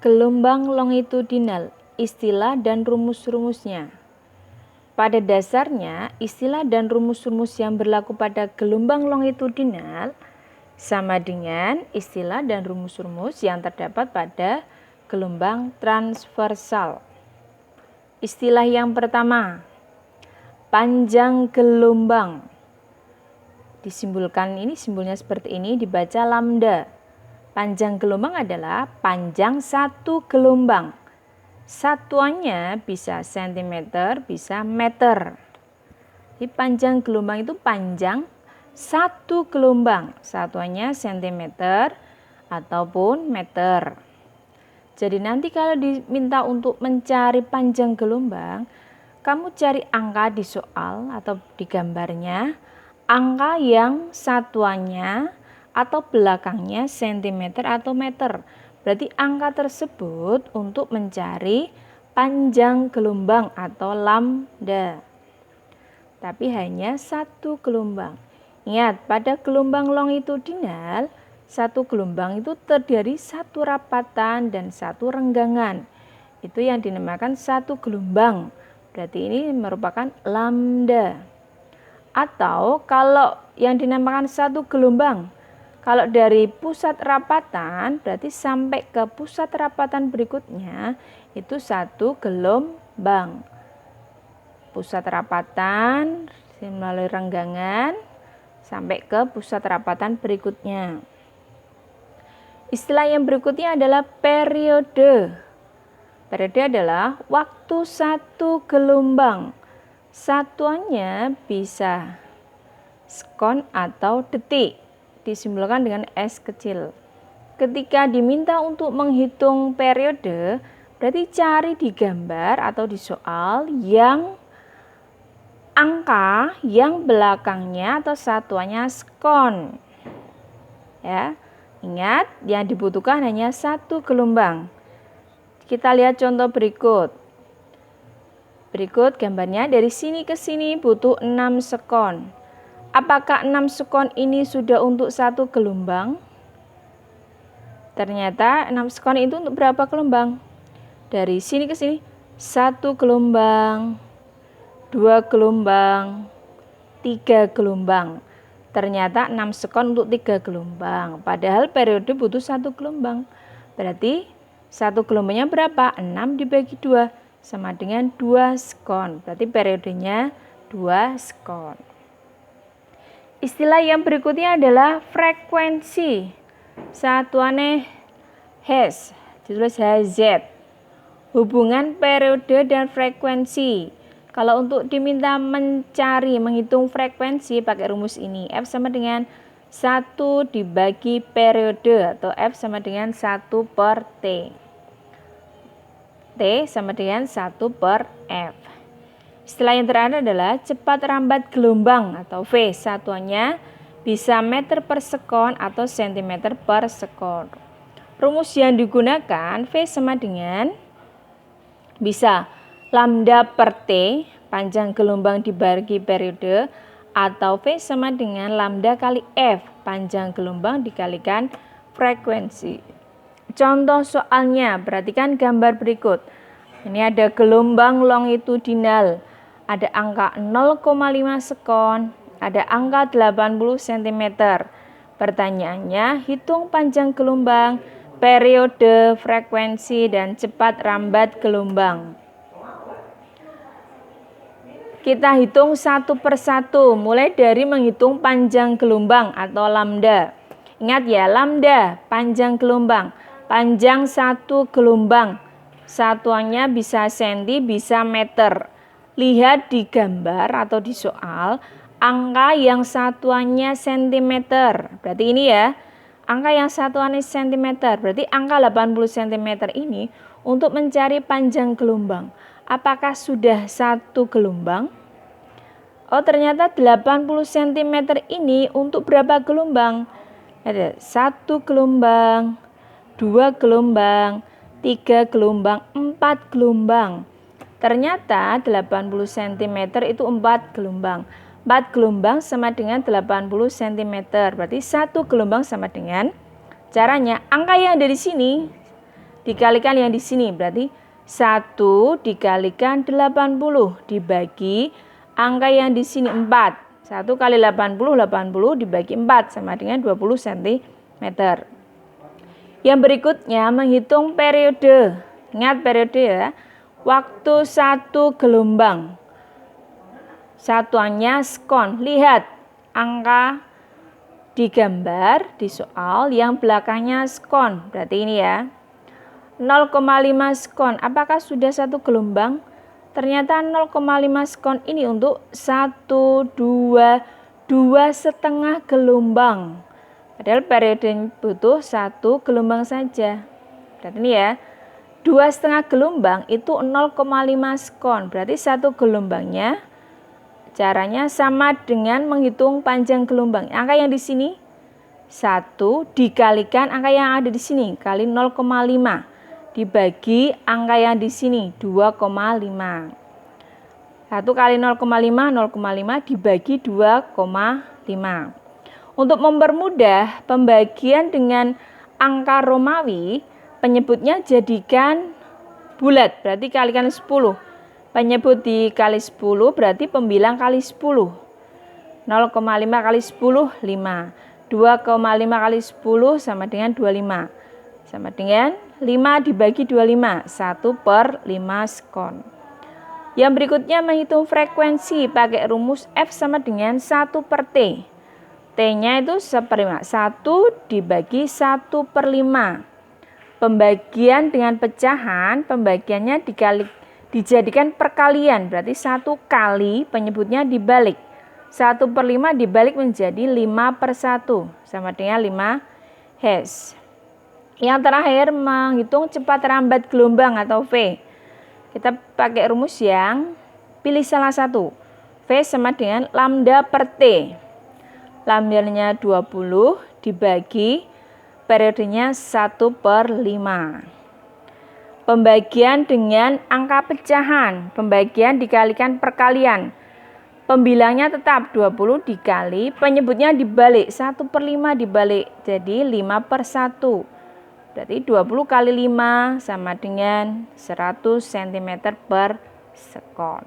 Gelombang longitudinal, istilah dan rumus-rumusnya. Pada dasarnya, istilah dan rumus-rumus yang berlaku pada gelombang longitudinal sama dengan istilah dan rumus-rumus yang terdapat pada gelombang transversal. Istilah yang pertama, panjang gelombang. Disimbolkan ini, simbolnya seperti ini, dibaca lambda. Panjang gelombang adalah panjang satu gelombang. Satuannya bisa sentimeter, bisa meter. Jadi panjang gelombang itu panjang satu gelombang. Satuannya sentimeter ataupun meter. Jadi nanti kalau diminta untuk mencari panjang gelombang, kamu cari angka di soal atau di gambarnya, angka yang satuannya atau belakangnya sentimeter atau meter. Berarti angka tersebut untuk mencari panjang gelombang atau lambda. Tapi hanya satu gelombang. Ingat, pada gelombang longitudinal, satu gelombang itu terdiri satu rapatan dan satu renggangan. Itu yang dinamakan satu gelombang. Berarti ini merupakan lambda. Atau kalau yang dinamakan satu gelombang, kalau dari pusat rapatan berarti sampai ke pusat rapatan berikutnya itu satu gelombang. Pusat rapatan melalui renggangan sampai ke pusat rapatan berikutnya. Istilah yang berikutnya adalah periode. Periode adalah waktu satu gelombang. Satuannya bisa sekon atau detik. Disimbolkan dengan S kecil. Ketika diminta untuk menghitung periode, berarti cari di gambar atau di soal yang angka yang belakangnya atau satuannya sekon. Ya, ingat yang dibutuhkan hanya satu gelombang. Kita lihat contoh berikut. Berikut gambarnya, dari sini ke sini butuh 6 sekon. Apakah 6 sekon ini sudah untuk satu gelombang? Ternyata 6 sekon itu untuk berapa gelombang? Dari sini ke sini, 1 gelombang, 2 gelombang, 3 gelombang. Ternyata 6 sekon untuk 3 gelombang. Padahal periode butuh 1 gelombang. Berarti 1 gelombangnya berapa? 6 dibagi 2 sama dengan 2 sekon. Berarti periodenya 2 sekon. Istilah yang berikutnya adalah frekuensi. Satuannya Hz, ditulis Hz. Hubungan periode dan frekuensi. Kalau untuk diminta mencari, menghitung frekuensi pakai rumus ini. F sama dengan 1 dibagi periode atau F sama dengan 1 per T. T sama dengan 1 per F. Istilah yang terakhir adalah cepat rambat gelombang atau V. Satuannya bisa meter per sekon atau sentimeter per sekon. Rumus yang digunakan V sama dengan bisa lambda per T, panjang gelombang dibagi periode, atau V sama dengan lambda kali F, panjang gelombang dikalikan frekuensi. Contoh soalnya, perhatikan gambar berikut. Ini ada gelombang longitudinal. Ada angka 0,5 sekon, ada angka 80 cm. Pertanyaannya, hitung panjang gelombang, periode, frekuensi, dan cepat rambat gelombang. Kita hitung satu persatu, mulai dari menghitung panjang gelombang atau lambda. Ingat ya, lambda, panjang gelombang. Panjang satu gelombang, satuannya bisa senti, bisa meter. Lihat di gambar atau di soal, angka yang satuannya sentimeter. Berarti ini ya, angka yang satuannya sentimeter. Berarti angka 80 cm ini untuk mencari panjang gelombang. Apakah sudah satu gelombang? Oh, ternyata 80 cm ini untuk berapa gelombang? Ada 1 gelombang, 2 gelombang, 3 gelombang, 4 gelombang. Ternyata 80 cm itu 4 gelombang. 4 gelombang sama dengan 80 cm. Berarti 1 gelombang sama dengan, caranya angka yang dari sini dikalikan yang di sini. Berarti 1 dikalikan 80 dibagi angka yang di sini 4. 1 kali 80, 80 dibagi 4 sama dengan 20 cm. Yang berikutnya menghitung periode. Ingat periode ya. Waktu 1 gelombang. Satuannya skon. Lihat angka di gambar di soal yang belakangnya skon. Berarti ini ya. 0,5 skon. Apakah sudah 1 gelombang? Ternyata 0,5 skon ini untuk 1, 2, 2,5 gelombang. Padahal periode butuh 1 gelombang saja. Berarti ini ya. 2,5 gelombang itu 0,5 skon. Berarti 1 gelombangnya caranya sama dengan menghitung panjang gelombang. Angka yang di sini 1 dikalikan angka yang ada di sini kali 0,5 dibagi angka yang di sini 2,5. 1 kali 0,5 0,5 dibagi 2,5. Untuk mempermudah pembagian dengan angka Romawi, penyebutnya jadikan bulat, berarti kalikan 10. Penyebut dikali 10 berarti pembilang kali 10. 0,5 kali 10, 5. 2,5 kali 10 sama dengan 25. Sama dengan 5 dibagi 25, 1/5 skon. Yang berikutnya menghitung frekuensi pakai rumus F sama dengan 1/T. T-nya itu 1/5. 1 dibagi 1/5. Pembagian dengan pecahan, pembagiannya dijadikan perkalian. Berarti 1 kali penyebutnya dibalik. 1/5 dibalik menjadi 5/1. Sama dengan 5 Hz. Yang terakhir menghitung cepat lambat gelombang atau V. Kita pakai rumus yang pilih salah satu. V sama dengan lambda per T. Lambdanya 20 dibagi periodenya 1/5. Pembagian dengan angka pecahan. Pembagian dikalikan perkalian. Pembilangnya tetap 20 dikali. Penyebutnya dibalik. 1/5 dibalik. Jadi 5/1. Berarti 20 kali 5 sama dengan 100 cm per sekon.